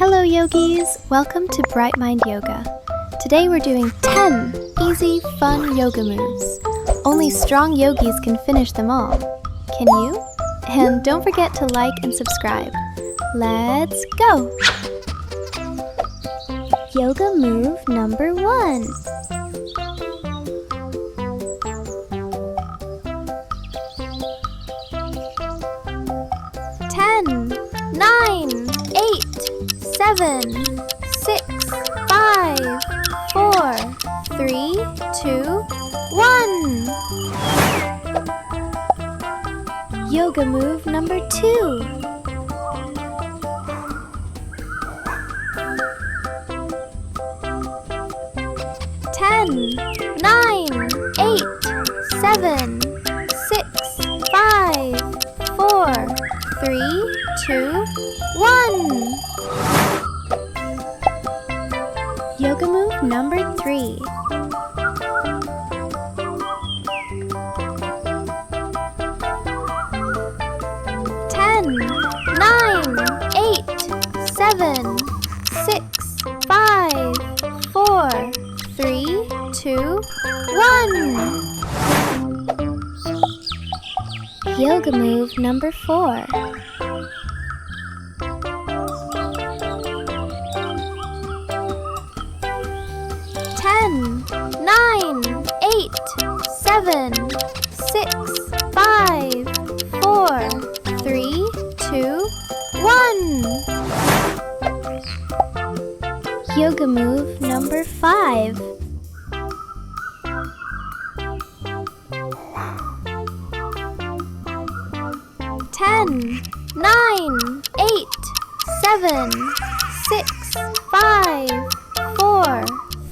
Hello yogis, welcome to Bright Mind Yoga. Today we're doing 10 easy, fun yoga moves. Only strong yogis can finish them all. Can you? And don't forget to like and subscribe. Let's go! Yoga move number 1. Ten, 9, 8, 7, 6, 5, 4, 3, 2, 1. Yoga move number 2. Ten, 9, 8, 7, 6, 5, 4, 3, 2, 1. Yoga move number 3. Ten, 9, 8, 7, 6, 5, 4, 3, 2, 1. Yoga move number 4. Ten, 9, 8, 7, 6, 5, 4, 3, 2, 1. Yoga move number 5. Ten, 9, 8, 7, 6, 5, 4,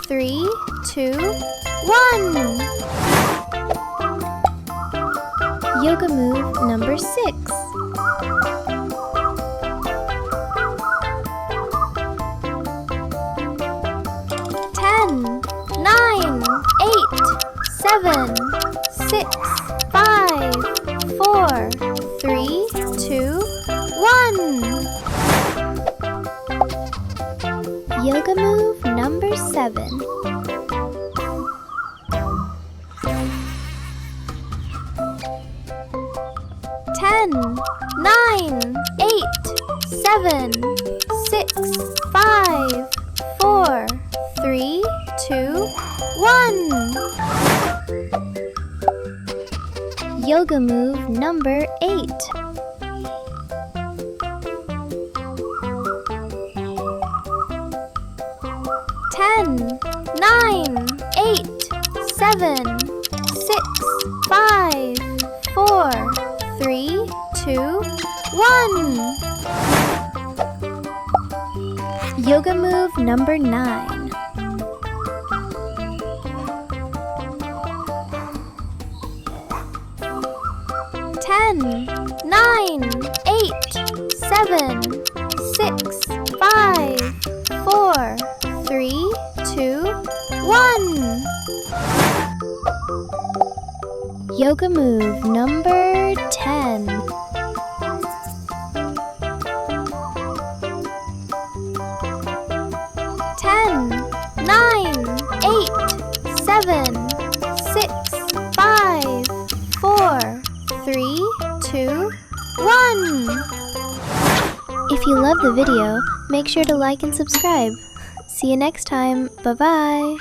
3, 2, 1. Yoga move number 6. Ten, 9, 8, 7, 6, 5, 4, 3, 2, 1. Yoga move number 7. Ten, 9, 8, 7, 6, 5, 4, 3, 2, 1. Yoga move number 8. Ten, 9, 8, 7, 6, 5, 4, 3, 2, 1. Yoga move number 9. Ten, 9, 8, 7, 6, 5, 4, 3, 2, 1. Yoga move number 10. Ten, 9, 8, 7, 6, 5, 4, 3, 2, 1. If you love the video, make sure to like and subscribe. See you next time. Bye-bye.